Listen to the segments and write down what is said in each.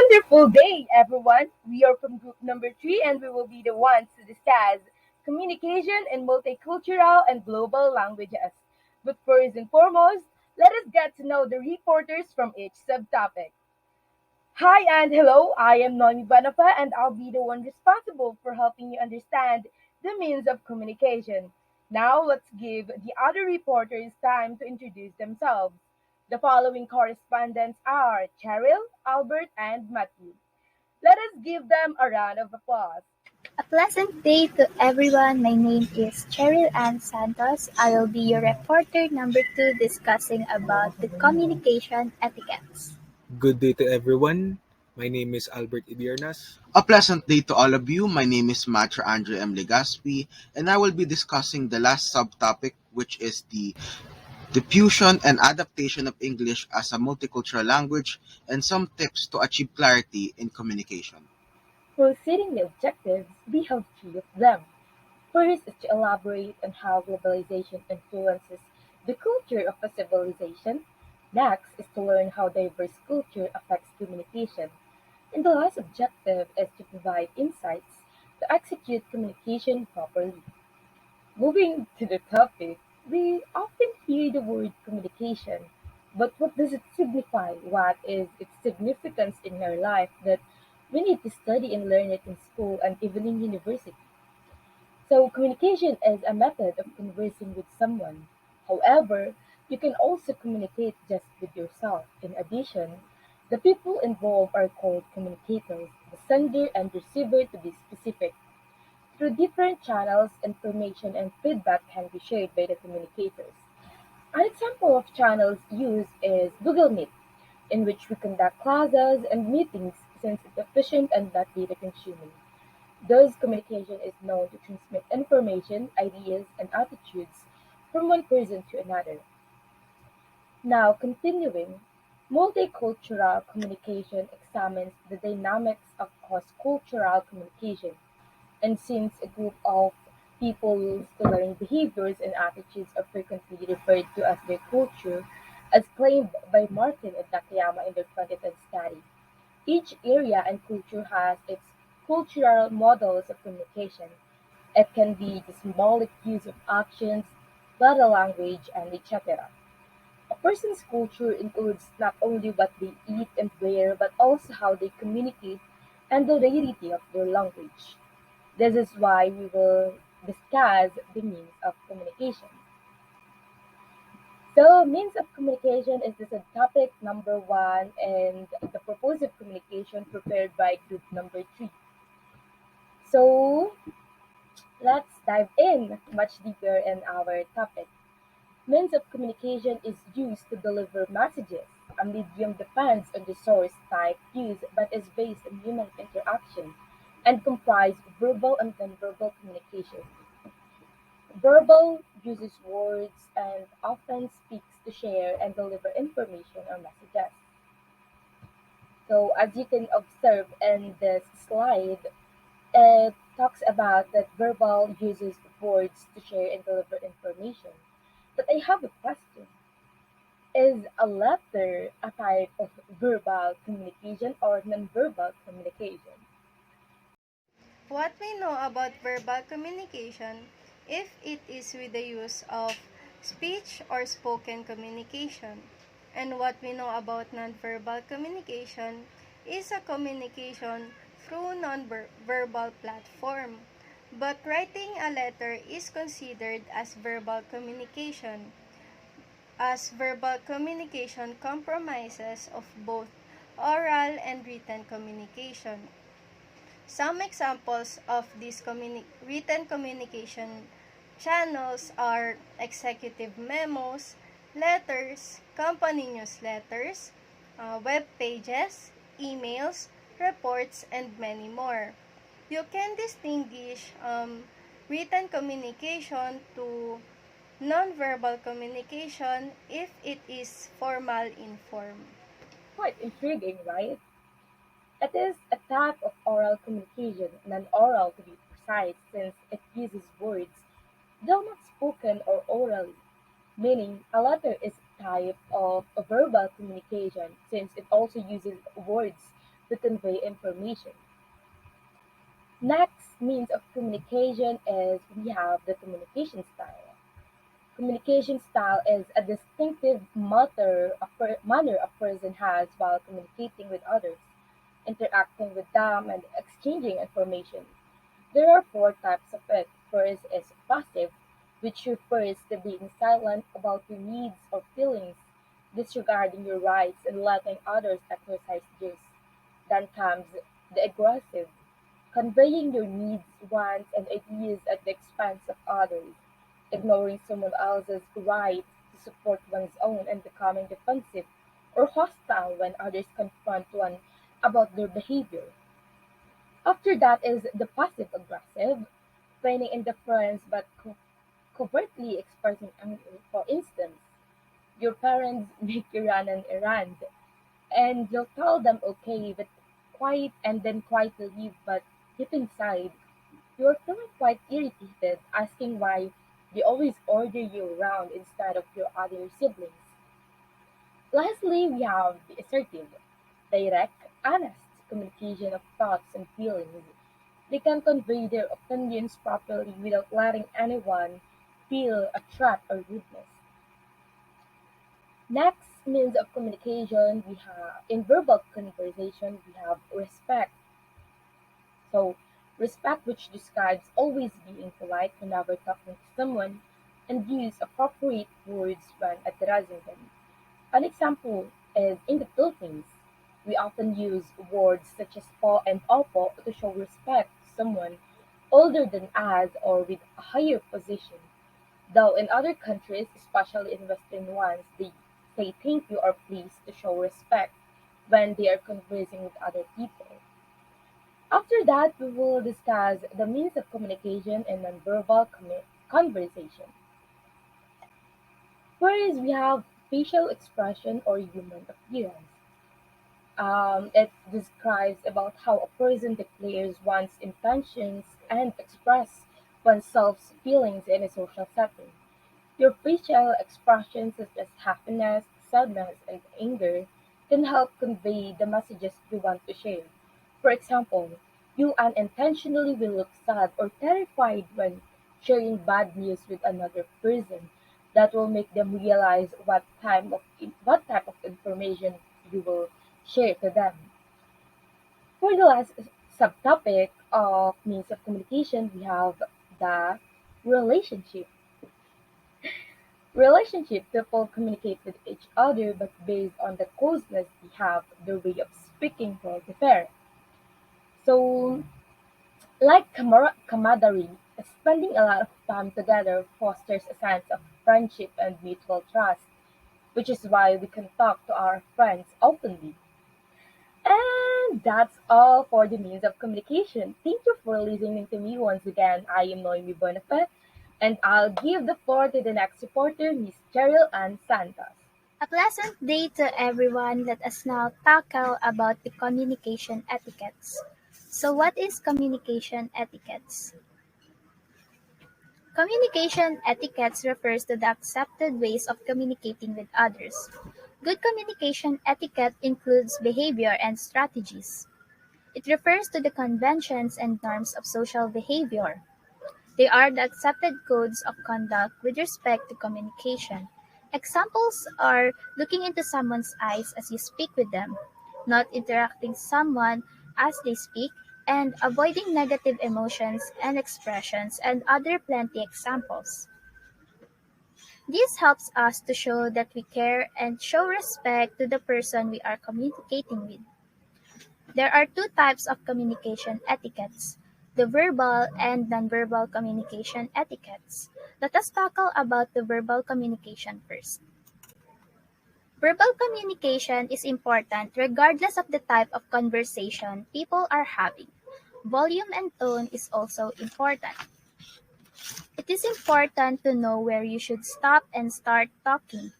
wonderful day, everyone. We are from group number three, and we will be the ones to discuss communication in multicultural and global languages. But first and foremost, let us get to know the reporters from each subtopic. Hi and hello, I am Noni Banafa, and I'll be the one responsible for helping you understand the means of communication. Now, let's give the other reporters time to introduce themselves. The following correspondents are Cheryl, Albert, and Matthew. Let us give them a round of applause. A pleasant day to everyone. My name is Cheryl Ann Santos. I will be your reporter number 2 discussing about the communication etiquettes. Good day to everyone. My name is Albert Ibiernas. A pleasant day to all of you. My name is Matra Andre M. Legaspi, and I will be discussing the last subtopic, which is the diffusion and adaptation of English as a multicultural language and some tips to achieve clarity in communication. For setting the objectives, we have three of them. First is to elaborate on how globalization influences the culture of a civilization. Next is to learn how diverse culture affects communication. And the last objective is to provide insights to execute communication properly. Moving to the topic, we often hear the word communication, but what does it signify? What is its significance in our life that we need to study and learn it in school and even in university? So, communication is a method of conversing with someone. However, you can also communicate just with yourself. In addition, the people involved are called communicators, the sender and receiver to be specific. Through different channels, information and feedback can be shared by the communicators. An example of channels used is Google Meet, in which we conduct classes and meetings since it's efficient and not data consuming. Thus, communication is known to transmit information, ideas, and attitudes from one person to another. Now, continuing, multicultural communication examines the dynamics of cross-cultural communication. And since a group of people use to learn behaviors and attitudes are frequently referred to as their culture, as claimed by Martin and Takayama in their 2010 study. Each area and culture has its cultural models of communication. It can be the symbolic use of actions, body language, and etc. A person's culture includes not only what they eat and wear, but also how they communicate and the rarity of their language. This is why we will discuss the means of communication. So, means of communication is this topic number one and the purpose of communication prepared by group number three. So, let's dive in much deeper in our topic. Means of communication is used to deliver messages. A medium depends on the source type used but is based on human interaction and comprise verbal and nonverbal communication. Verbal uses words and often speaks to share and deliver information or messages. So as you can observe in this slide, it talks about that verbal uses words to share and deliver information. But I have a question. Is a letter a type of verbal communication or nonverbal communication? What we know about verbal communication, if it is with the use of speech or spoken communication. And what we know about nonverbal communication is a communication through nonverbal platform. But writing a letter is considered as verbal communication, as verbal communication compromises of both oral and written communication. Some examples of these written communication channels are executive memos, letters, company newsletters, web pages, emails, reports, and many more. You can distinguish written communication to nonverbal communication if it is formal in form. Quite intriguing, right? It is a type of oral communication, non-oral to be precise, since it uses words, though not spoken or orally, meaning a letter is a type of a verbal communication since it also uses words to convey information. Next means of communication is we have the communication style. Communication style is a distinctive manner a person has while communicating with others, interacting with them, and exchanging information. There are four types of it. First is passive, which refers to being silent about your needs or feelings, disregarding your rights and letting others exercise theirs. Then comes the aggressive, conveying your needs, wants, and ideas at the expense of others, ignoring someone else's right to support one's own and becoming defensive or hostile when others confront one about their behavior. After that is the passive aggressive, feigning indifference but covertly expressing anger. For instance, your parents make you run an errand, and you'll tell them okay, but quiet and then quietly leave, but deep inside, you're feeling quite irritated, asking why they always order you around instead of your other siblings. Lastly, we have the assertive, direct, honest communication of thoughts and feelings. They can convey their opinions properly without letting anyone feel a threat or rudeness. Next means of communication we have in verbal conversation we have respect. So respect which describes always being polite whenever talking to someone and use appropriate words when addressing them. An example is in the Philippines. We often use words such as po and opo to show respect to someone older than us or with a higher position. Though in other countries, especially in Western ones, they say thank you or please to show respect when they are conversing with other people. After that, we will discuss the means of communication and nonverbal conversation. First, we have facial expression or human appearance. It describes about how a person declares one's intentions and express oneself's feelings in a social setting. Your facial expressions such as happiness, sadness, and anger can help convey the messages you want to share. For example, you unintentionally will look sad or terrified when sharing bad news with another person. That will make them realize what type of information you will share to them. For the last subtopic of means of communication, we have the relationship. Relationship people communicate with each other but based on the closeness they have, their way of speaking will differ. So, like camaraderie, spending a lot of time together fosters a sense of friendship and mutual trust, which is why we can talk to our friends openly. And that's all for the means of communication. Thank you for listening to me once again. I am Noemi Bonafé, and I'll give the floor to the next reporter, Miss Cheryl Ann Santos. A pleasant day to everyone. Let us now tackle about the communication etiquettes. So what is communication etiquettes? Communication etiquettes refers to the accepted ways of communicating with others. Good communication etiquette includes behavior and strategies. It refers to the conventions and norms of social behavior. They are the accepted codes of conduct with respect to communication. Examples are looking into someone's eyes as you speak with them, not interrupting someone as they speak, and avoiding negative emotions and expressions and other plenty examples. This helps us to show that we care and show respect to the person we are communicating with. There are two types of communication etiquettes: the verbal and nonverbal communication etiquettes. Let us tackle about the verbal communication first. Verbal communication is important regardless of the type of conversation people are having. Volume and tone is also important. It is important to know where you should stop and start talking.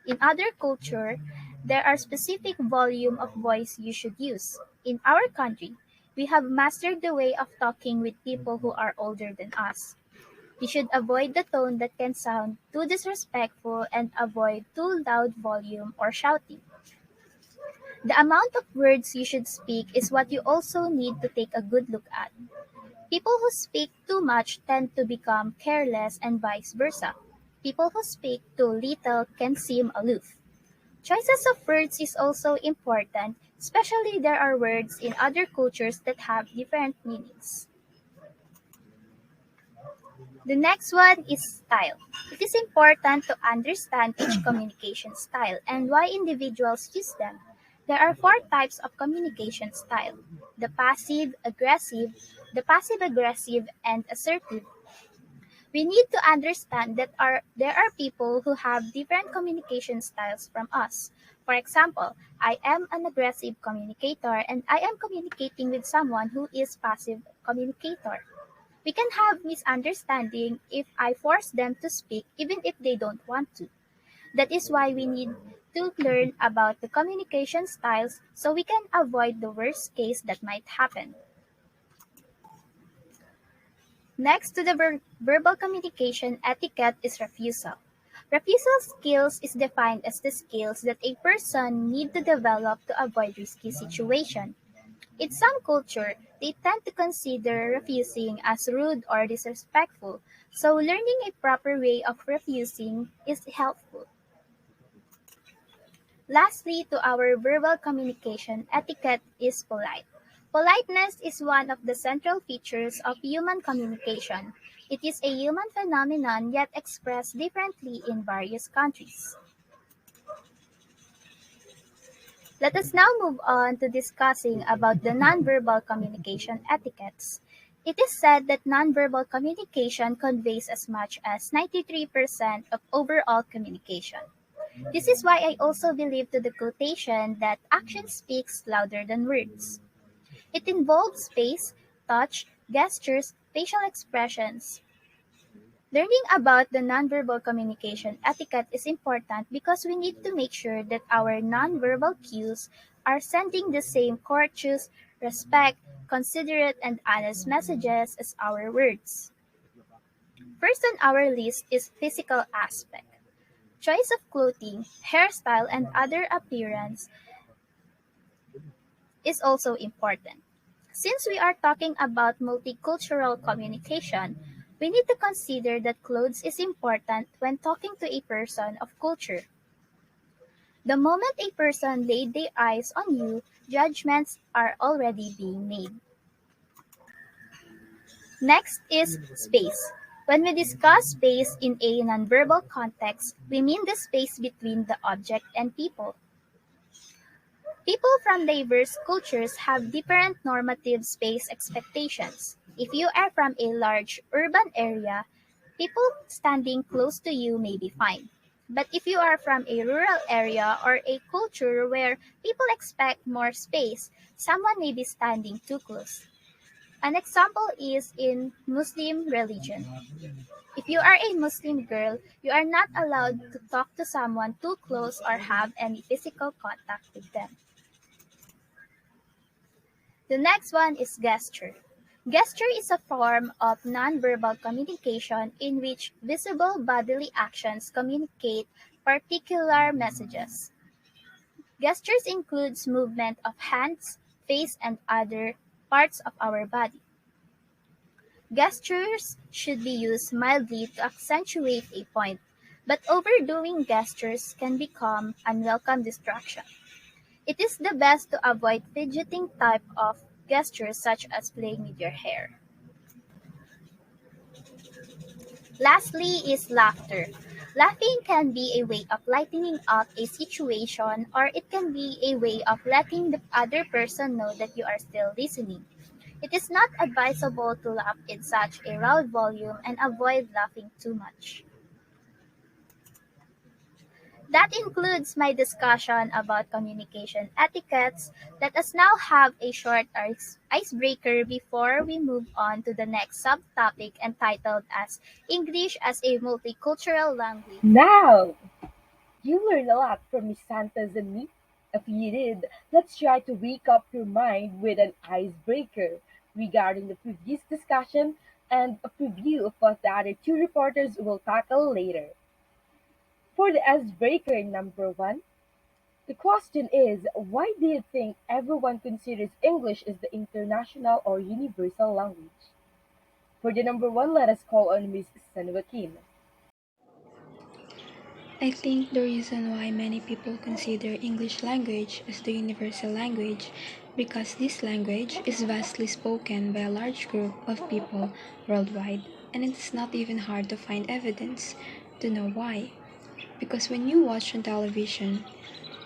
In other culture, there are specific volume of voice you should use. In our country, we have mastered the way of talking with people who are older than us. We should avoid the tone that can sound too disrespectful and avoid too loud volume or shouting. The amount of words you should speak is what you also need to take a good look at. People who speak too much tend to become careless and vice versa. People who speak too little can seem aloof. Choices of words is also important, especially there are words in other cultures that have different meanings. The next one is style. It is important to understand each communication style and why individuals use them. There are four types of communication style: the passive aggressive, and assertive. We need to understand that there are people who have different communication styles from us. For example, I am an aggressive communicator and I am communicating with someone who is passive communicator. We can have misunderstanding if I force them to speak even if they don't want to. That is why we need to learn about the communication styles so we can avoid the worst case that might happen. Next to the verbal communication etiquette is refusal. Refusal skills is defined as the skills that a person need to develop to avoid risky situation. In some culture, they tend to consider refusing as rude or disrespectful, so learning a proper way of refusing is helpful. Lastly, to our verbal communication etiquette is polite. Politeness is one of the central features of human communication. It is a human phenomenon yet expressed differently in various countries. Let us now move on to discussing about the nonverbal communication etiquettes. It is said that nonverbal communication conveys as much as 93% of overall communication. This is why I also believe to the quotation that action speaks louder than words. It involves space, touch, gestures, facial expressions. Learning about the nonverbal communication etiquette is important because we need to make sure that our nonverbal cues are sending the same courteous, respect, considerate, and honest messages as our words. First on our list is physical aspect. Choice of clothing, hairstyle, and other appearance is also important. Since we are talking about multicultural communication, we need to consider that clothes is important when talking to a person of culture. The moment a person laid their eyes on you, judgments are already being made. Next is space. When we discuss space in a nonverbal context, we mean the space between the object and people. People from diverse cultures have different normative space expectations. If you are from a large urban area, people standing close to you may be fine. But if you are from a rural area or a culture where people expect more space, someone may be standing too close. An example is in Muslim religion. If you are a Muslim girl, you are not allowed to talk to someone too close or have any physical contact with them. The next one is gesture. Gesture is a form of nonverbal communication in which visible bodily actions communicate particular messages. Gestures includes movement of hands, face, and other parts of our body. Gestures should be used mildly to accentuate a point, but overdoing gestures can become unwelcome distraction. It is the best to avoid fidgeting type of gestures such as playing with your hair. Lastly is laughter. Laughing can be a way of lightening up a situation or it can be a way of letting the other person know that you are still listening. It is not advisable to laugh in such a loud volume and avoid laughing too much. That includes my discussion about communication etiquettes. Let us now have a short icebreaker before we move on to the next subtopic entitled as English as a Multicultural Language. Now, you learned a lot from Miss Santos and me. If you did, let's try to wake up your mind with an icebreaker regarding the previous discussion and a preview of what the other two reporters will tackle later. For the icebreaker number one, The question is, why do you think everyone considers English as the international or universal language? For the number one, let us call on Ms. San Joaquin. I think the reason why many people consider English language as the universal language because this language is vastly spoken by a large group of people worldwide, and it's not even hard to find evidence to know why. Because when you watch on television,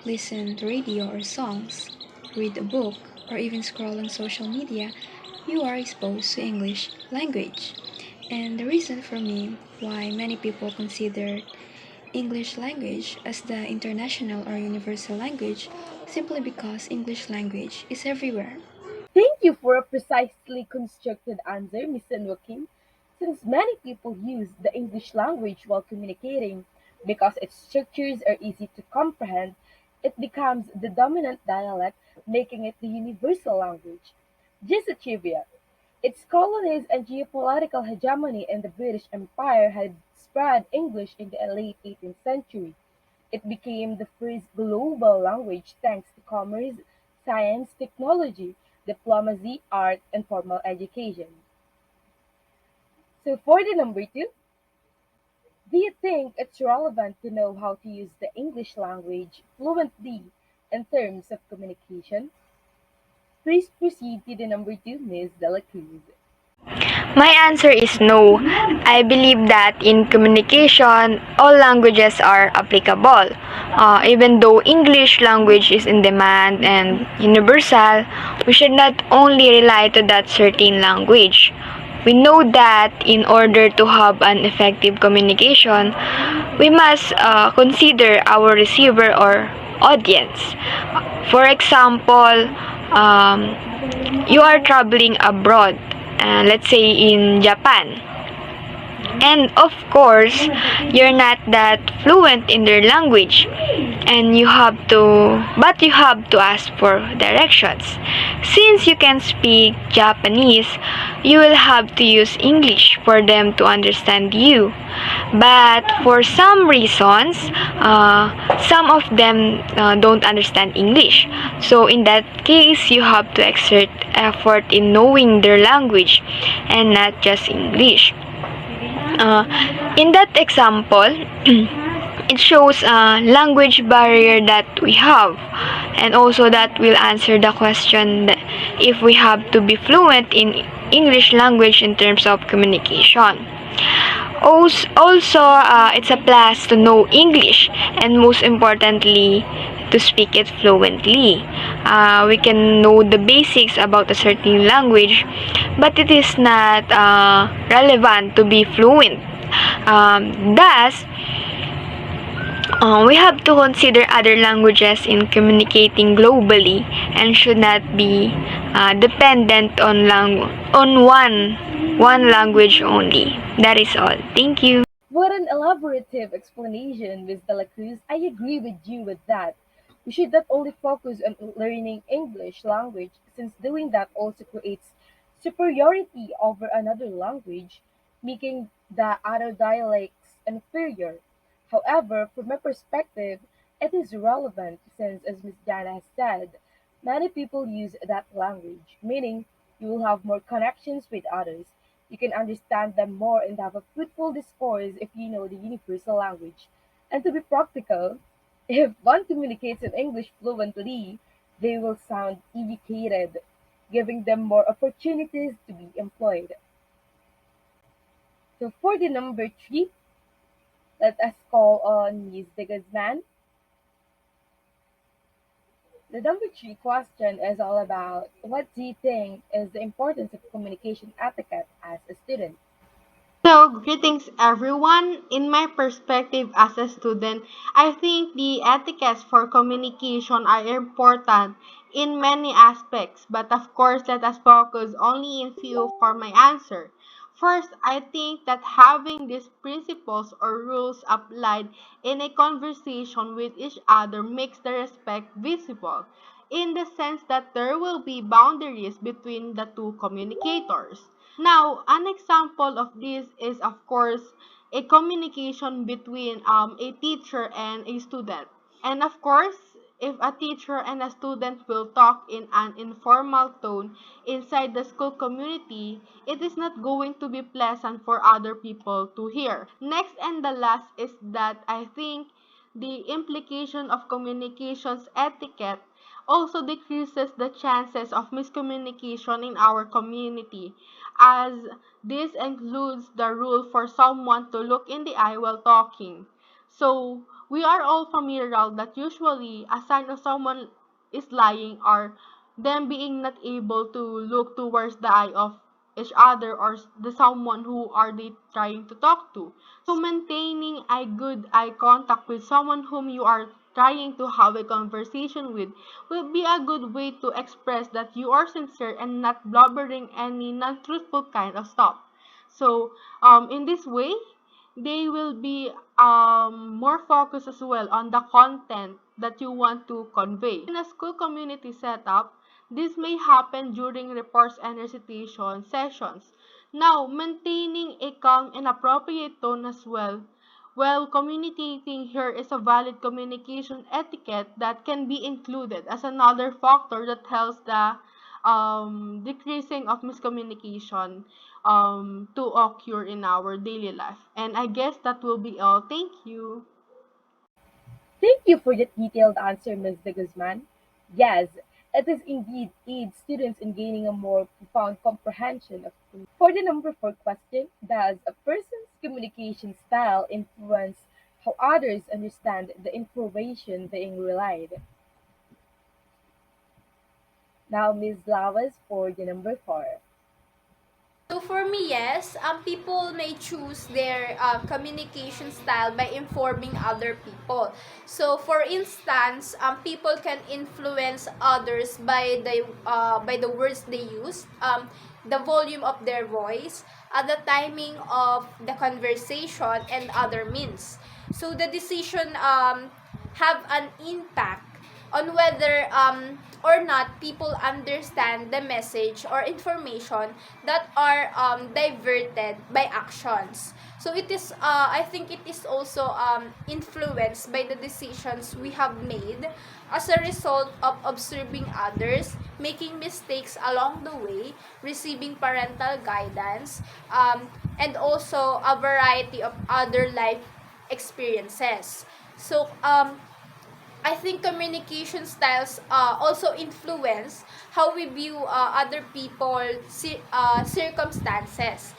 listen to radio or songs, read a book, or even scroll on social media, you are exposed to English language. And the reason for me why many people consider English language as the international or universal language simply because English language is everywhere. Thank you for a precisely constructed answer, Ms. San Joaquin. Since many people use the English language while communicating because its structures are easy to comprehend, it becomes the dominant dialect, making it the universal language. Just a trivia. Its colonies and geopolitical hegemony in the British Empire had spread English in the late 18th century. It became the first global language thanks to commerce, science, technology, diplomacy, art, and formal education. So for the number two, do you think it's relevant to know how to use the English language fluently in terms of communication? Please proceed to the number two, Ms. Dela Cruz. My answer is no. I believe that in communication, all languages are applicable. Even though English language is in demand and universal, we should not only rely to that certain language. We know that in order to have an effective communication, we must consider our receiver or audience. For example, um, you are traveling abroad, let's say in Japan. And of course, you're not that fluent in their language, and but you have to ask for directions. Since you can speak Japanese, you will have to use English for them to understand you. But for some reasons, some of them don't understand English. So in that case, you have to exert effort in knowing their language and not just English. In that example, it shows a language barrier that we have, and also that will answer the question that if we have to be fluent in English language in terms of communication. Also, it's a plus to know English, and most importantly, to speak it fluently. We can know the basics about a certain language, but it is not relevant to be fluent. Thus, we have to consider other languages in communicating globally and should not be dependent on one language only. That is all. Thank you. What an elaborative explanation, Ms. Dela Cruz. I agree with you with that. We should not only focus on learning English language, since doing that also creates superiority over another language, making the other dialects inferior. However, from my perspective, it is relevant since, as Ms. Jana has said, many people use that language, meaning you will have more connections with others. You can understand them more and have a fruitful discourse if you know the universal language. And to be practical, if one communicates in English fluently, they will sound educated, giving them more opportunities to be employed. So for the number three, let us call on Ms. De Guzman. The number three question is all about what do you think is the importance of communication etiquette as a student? So, greetings everyone. In my perspective as a student, I think the etiquettes for communication are important in many aspects, but of course, let us focus only in few for my answer. First, I think that having these principles or rules applied in a conversation with each other makes the respect visible, in the sense that there will be boundaries between the two communicators. Now, an example of this is, of course, a communication between a teacher and a student. And of course, If a teacher and a student will talk in an informal tone inside the school community, it is not going to be pleasant for other people to hear. Next and the last is that I think the implication of communications etiquette also decreases the chances of miscommunication in our community, as this includes the rule for someone to look in the eye while talking. So, we are all familiar that usually a sign of someone is lying are them being not able to look towards the eye of each other or the someone who are they trying to talk to. So maintaining a good eye contact with someone whom you are trying to have a conversation with will be a good way to express that you are sincere and not blubbering any non-truthful kind of stuff. So in this way, they will be more focused as well on the content that you want to convey. In a school community setup, this may happen during reports and recitation sessions. Now, maintaining a calm and appropriate tone as well while communicating here is a valid communication etiquette that can be included as another factor that helps the decreasing of miscommunication to occur in our daily life. And I guess that will be all. Thank you. Thank you for that detailed answer, Ms. De Guzman. Yes, it is indeed aid students in gaining a more profound comprehension of communication. For the number four question, does a person's communication style influence how others understand the information being relayed? Now, Ms. Lawas for the number four. So for me, yes, people may choose their communication style by informing other people. So for instance, people can influence others by the words they use, the volume of their voice, the timing of the conversation, and other means. So the decision have an impact on whether or not people understand the message or information that are diverted by actions. So it is, I think it is also influenced by the decisions we have made as a result of observing others, making mistakes along the way, receiving parental guidance, and also a variety of other life experiences. So, I think communication styles also influence how we view other circumstances.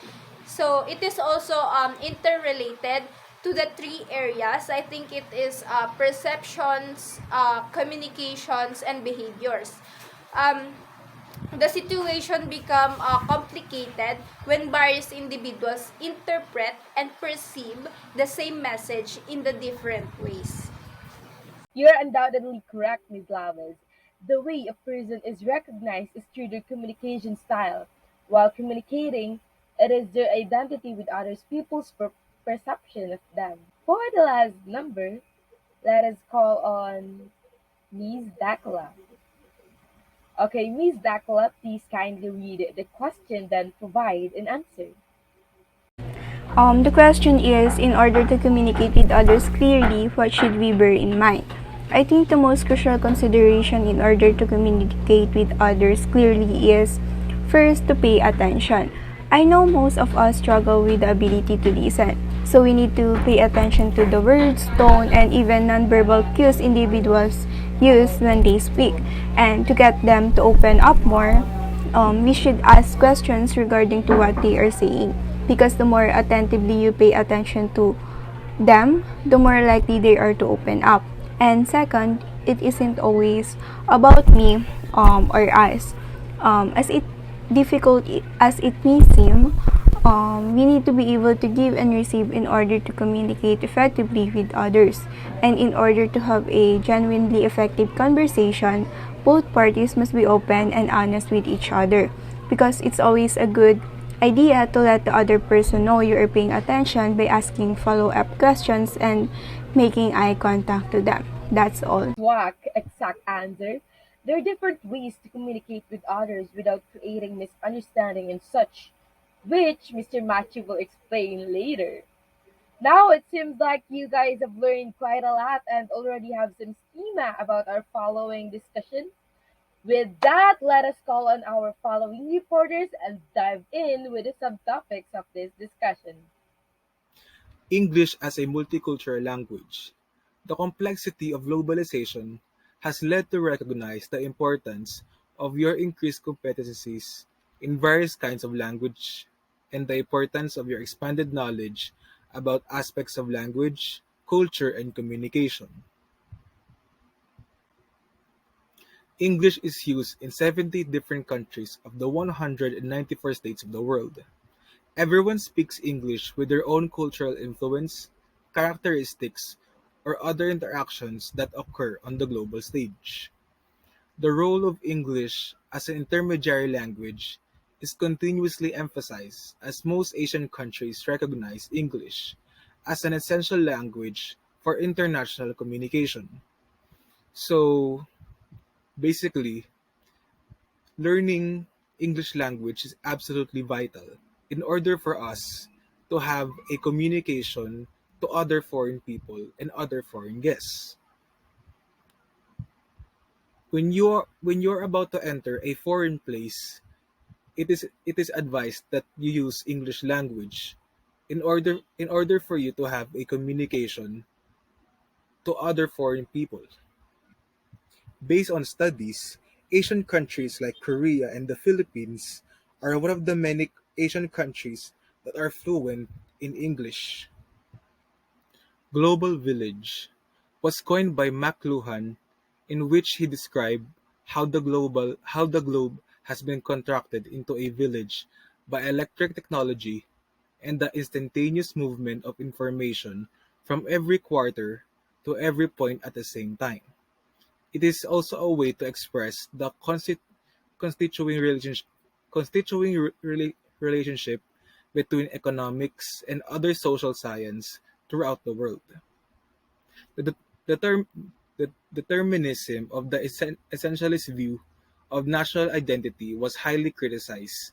So it is also interrelated to the three areas. I think it is perceptions, communications, and behaviors. Um, the situation become complicated when various individuals interpret and perceive the same message in the different ways. You are undoubtedly correct, Ms. Lawas. The way a person is recognized is through their communication style. While communicating, it is their identity with others people's perception of them. For the last number, let us call on Ms. Dakla. Okay, Ms. Dakla, please kindly read the question, then provide an answer. The question is, in order to communicate with others clearly, what should we bear in mind? I think the most crucial consideration in order to communicate with others clearly is first to pay attention. I know most of us struggle with the ability to listen, so we need to pay attention to the words, tone, and even nonverbal cues individuals use when they speak. And to get them to open up more, we should ask questions regarding to what they are saying, because the more attentively you pay attention to them, the more likely they are to open up. And second, it isn't always about me or us. As it difficult as it may seem, we need to be able to give and receive in order to communicate effectively with others. And in order to have a genuinely effective conversation, both parties must be open and honest with each other, because it's always a good idea to let the other person know you are paying attention by asking follow-up questions and making eye contact to them. That's all. Swak, exact answer. There are different ways to communicate with others without creating misunderstanding and such, which Mr. Matthew will explain later. Now it seems like you guys have learned quite a lot and already have some schema about our following discussion. With that, let us call on our following reporters and dive in with the subtopics of this discussion. English as a multicultural language. The complexity of globalization has led to recognize the importance of your increased competencies in various kinds of language and the importance of your expanded knowledge about aspects of language, culture, and communication. English is used in 70 different countries of the 194 states of the world. Everyone speaks English with their own cultural influence, characteristics, or other interactions that occur on the global stage. The role of English as an intermediary language is continuously emphasized as most Asian countries recognize English as an essential language for international communication. So, basically, learning English language is absolutely vital in order for us to have a communication to other foreign people and other foreign guests. When you're about to enter a foreign place, it is advised that you use English language in order for you to have a communication to other foreign people. Based on studies, Asian countries like Korea and the Philippines are one of the many Asian countries that are fluent in English. Global Village was coined by McLuhan, in which he described how the globe has been contracted into a village by electric technology and the instantaneous movement of information from every quarter to every point at the same time. It is also a way to express the constituting relationship, relationship between economics and other social science throughout the world. The, the, term, the determinism of the essentialist view of national identity was highly criticized,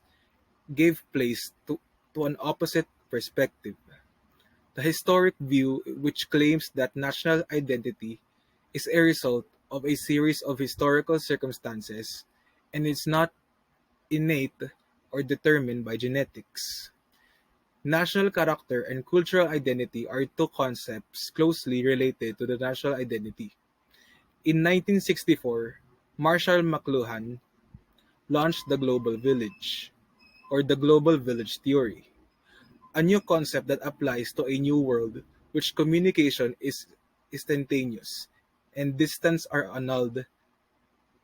gave place to an opposite perspective. The historic view, which claims that national identity is a result of a series of historical circumstances and is not innate or determined by genetics. National character and cultural identity are two concepts closely related to the national identity. In 1964, Marshall McLuhan launched the Global Village, or the Global Village Theory, a new concept that applies to a new world which communication is instantaneous and distance are annulled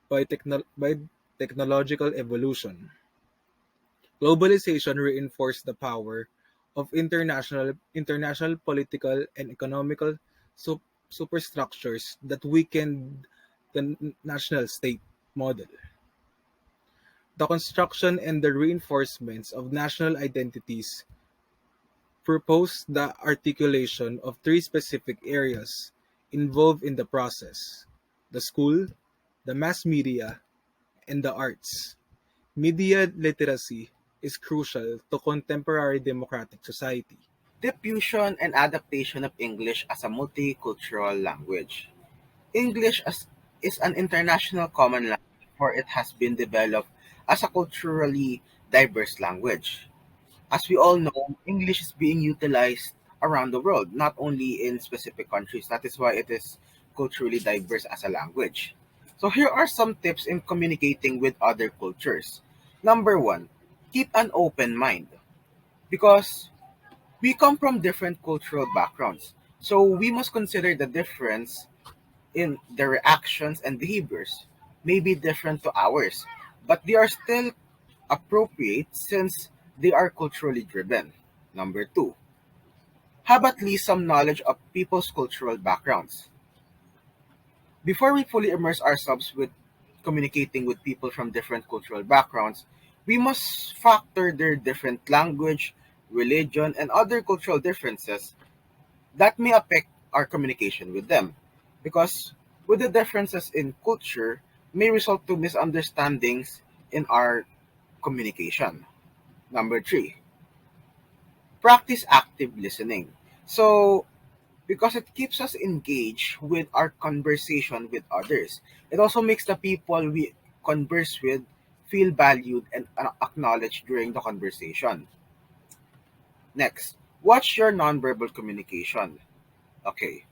by technological evolution. Globalization reinforced the power of international political and economical sup- superstructures that weakened the national state model. The construction and the reinforcements of national identities propose the articulation of three specific areas involved in the process: the school, the mass media, and the arts. Media literacy is crucial to contemporary democratic society. Diffusion and adaptation of English as a multicultural language. Is an international common language, for it has been developed as a culturally diverse language. As we all know, English is being utilized around the world, not only in specific countries. That is why it is culturally diverse as a language. So here are some tips in communicating with other cultures. Number one, keep an open mind because we come from different cultural backgrounds. So we must consider the difference in their reactions and behaviors may be different to ours, but they are still appropriate since they are culturally driven. Number two, have at least some knowledge of people's cultural backgrounds. Before we fully immerse ourselves with communicating with people from different cultural backgrounds, we must factor their different language, religion, and other cultural differences that may affect our communication with them. Because with the differences in culture may result to misunderstandings in our communication. Number three, practice active listening. So, because it keeps us engaged with our conversation with others, it also makes the people we converse with feel valued and acknowledged during the conversation. Next, what's your nonverbal communication? Okay,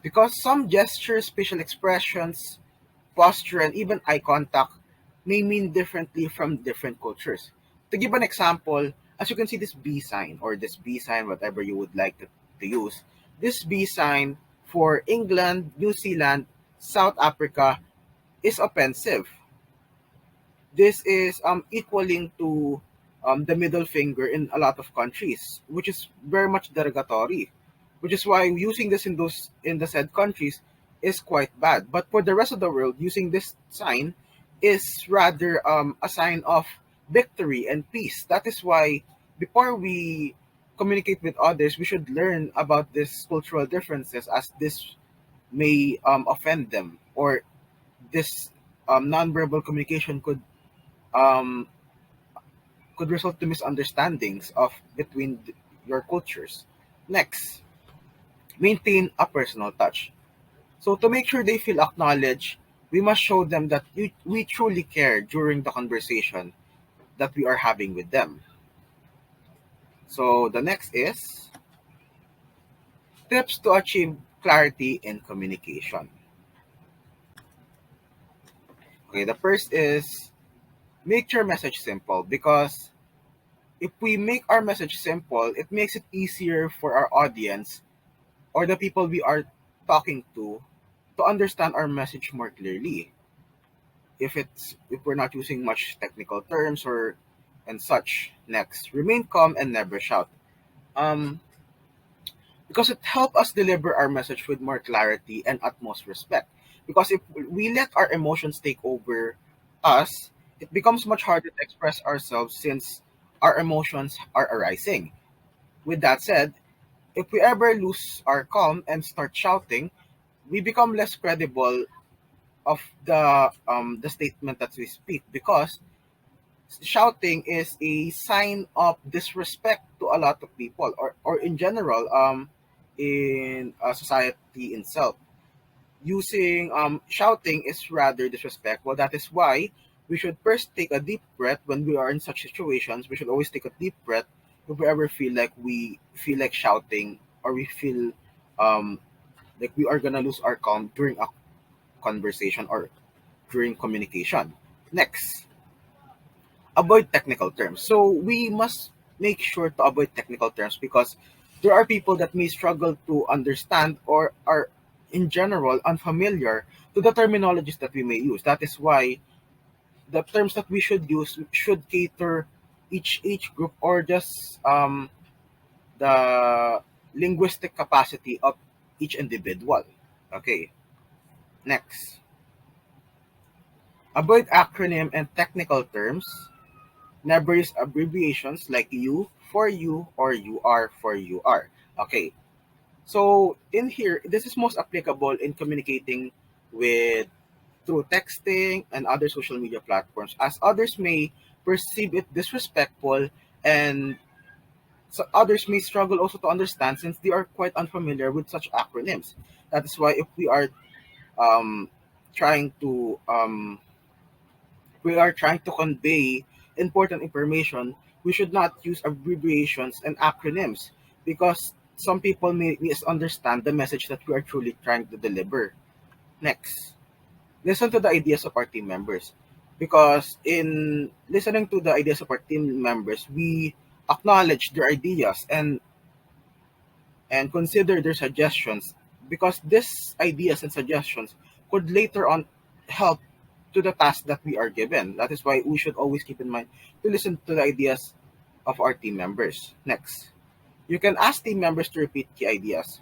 because some gestures, facial expressions, posture, and even eye contact may mean differently from different cultures. To give an example, as you can see, this B sign or this B sign, whatever you would like to use, this B sign for England, New Zealand, South Africa is offensive. This is equaling to the middle finger in a lot of countries, which is very much derogatory, which is why using this in the said countries is quite bad. But for the rest of the world, using this sign is rather a sign of victory and peace. That is why before we communicate with others, we should learn about these cultural differences, as this may offend them, or this nonverbal communication um, could result to misunderstandings of between your cultures. Next, maintain a personal touch. So to make sure they feel acknowledged, we must show them that we truly care during the conversation that we are having with them. So the next is tips to achieve clarity in communication. Okay, the first is make your message simple, because if we make our message simple, it makes it easier for our audience or the people we are talking to understand our message more clearly. If we're not using much technical terms or and such. Next, remain calm and never shout. Um, because it helps us deliver our message with more clarity and utmost respect. Because if we let our emotions take over us, it becomes much harder to express ourselves since our emotions are arising. With that said, if we ever lose our calm and start shouting, we become less credible of the statement that we speak, because shouting is a sign of disrespect to a lot of people, or in general, in society itself. Using shouting is rather disrespectful. That is why we should first take a deep breath when we are in such situations. We should always take a deep breath if we ever feel like shouting, or we feel um, like we are gonna lose our calm during a conversation or during communication. Next, avoid technical terms. So we must make sure to avoid technical terms, because there are people that may struggle to understand or are in general unfamiliar to the terminologies that we may use. That is why the terms that we should use should cater each group, or just the linguistic capacity of each individual. Okay, next. Avoid acronym and technical terms. Never use abbreviations like you for you or you are for you are. Okay, so in here, this is most applicable in communicating with through texting and other social media platforms, as others may perceive it disrespectful, and so others may struggle also to understand since they are quite unfamiliar with such acronyms. That is why if um, trying to trying to convey important information, we should not use abbreviations and acronyms, because some people may misunderstand the message that we are truly trying to deliver. Next, listen to the ideas of our team members, because in listening to the ideas of our team members, we acknowledge their ideas and consider their suggestions, because these ideas and suggestions could later on help to the task that we are given. That is why we should always keep in mind to listen to the ideas of our team members. Next, you can ask team members to repeat key ideas.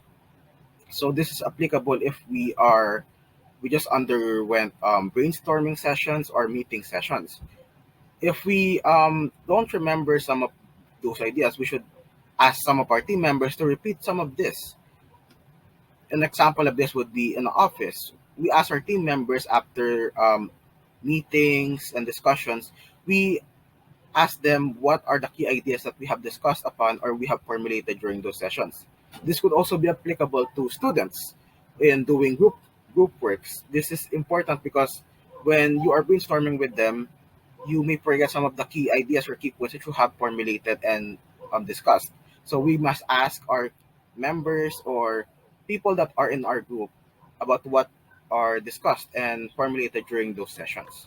So this is applicable if we just underwent brainstorming sessions or meeting sessions. If we don't remember some of those ideas, we should ask some of our team members to repeat some of this. An example of this would be in the office. We ask our team members after meetings and discussions, we ask them what are the key ideas that we have discussed upon or we have formulated during those sessions. This could also be applicable to students in doing group works. This is important because when you are brainstorming with them, you may forget some of the key ideas or key points that you have formulated and discussed. So we must ask our members or people that are in our group about what are discussed and formulated during those sessions.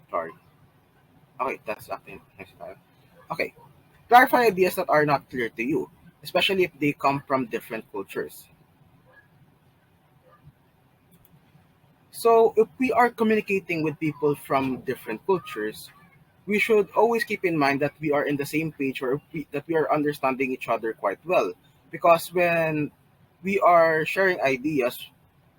Sorry. Okay, that's actually next time. Okay, clarify ideas that are not clear to you, especially if they come from different cultures. So if we are communicating with people from different cultures, we should always keep in mind that we are in the same page or that we are understanding each other quite well. Because when we are sharing ideas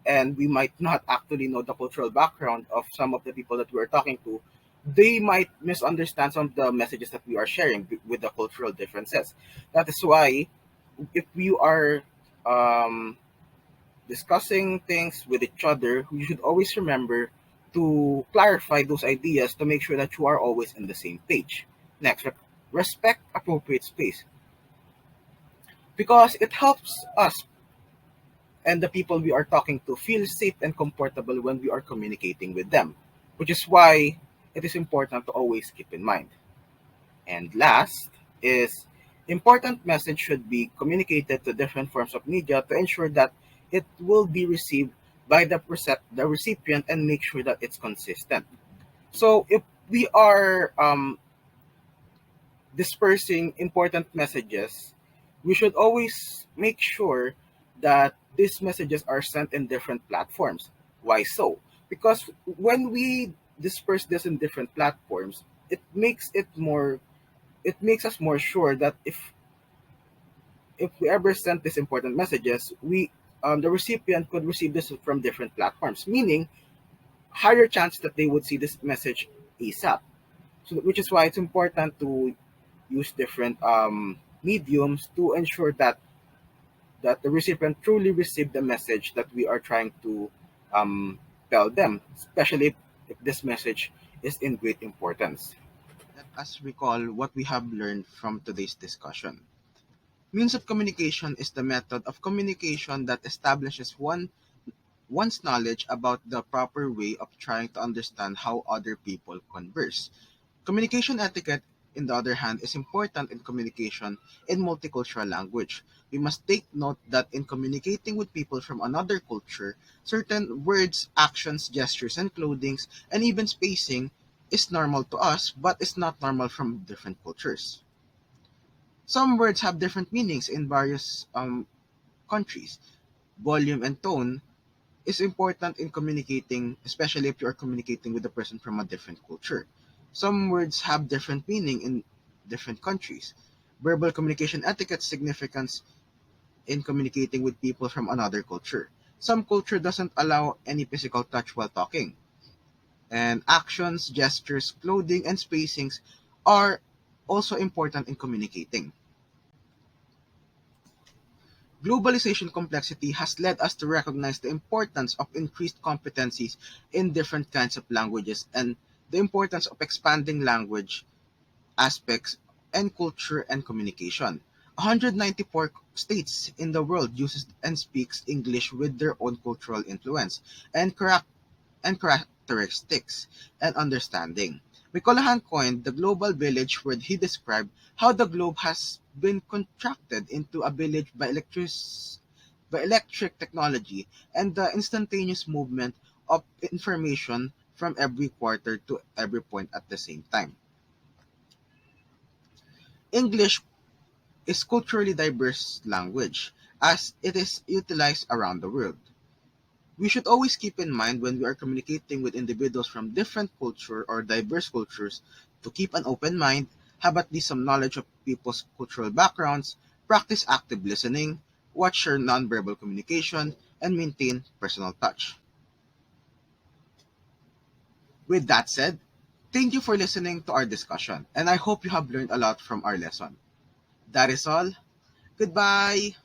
and we might not actually know the cultural background of some of the people that we are talking to, they might misunderstand some of the messages that we are sharing with the cultural differences. That is why if we are um, discussing things with each other, you should always remember to clarify those ideas to make sure that you are always in the same page. Next, respect appropriate space because it helps us and the people we are talking to feel safe and comfortable when we are communicating with them, which is why it is important to always keep in mind. And last is important message should be communicated to different forms of media to ensure that it will be received by the recipient and make sure that it's consistent. So if we are dispersing important messages, we should always make sure that these messages are sent in different platforms. Why so? Because when we disperse this in different platforms, it makes us more sure that if we ever send these important messages, we the recipient could receive this from different platforms, meaning higher chance that they would see this message ASAP. So, which is why it's important to use different mediums to ensure that the recipient truly received the message that we are trying to um, tell them, especially if this message is in great importance. Let us recall what we have learned from today's discussion. Means of communication is the method of communication that establishes one's knowledge about the proper way of trying to understand how other people converse. Communication etiquette, in the other hand, is important in communication in multicultural language. We must take note that in communicating with people from another culture, certain words, actions, gestures, and clothings, and even spacing is normal to us, but is not normal from different cultures. Some words have different meanings in various countries. Volume and tone is important in communicating, especially if you are communicating with a person from a different culture. Some words have different meaning in different countries. Verbal communication etiquette significance in communicating with people from another culture. Some culture doesn't allow any physical touch while talking. And actions, gestures, clothing, and spacings are also important in communicating. Globalization complexity has led us to recognize the importance of increased competencies in different kinds of languages and the importance of expanding language aspects and culture and communication. 194 states in the world uses and speaks English with their own cultural influence and characteristics and understanding. Micolahan coined the global village where he described how the globe has been contracted into a village by electric technology and the instantaneous movement of information from every quarter to every point at the same time. English is culturally diverse language as it is utilized around the world. We should always keep in mind when we are communicating with individuals from different culture or diverse cultures to keep an open mind, have at least some knowledge of people's cultural backgrounds, practice active listening, watch your nonverbal communication, and maintain personal touch. With that said, thank you for listening to our discussion, and I hope you have learned a lot from our lesson. That is all. Goodbye.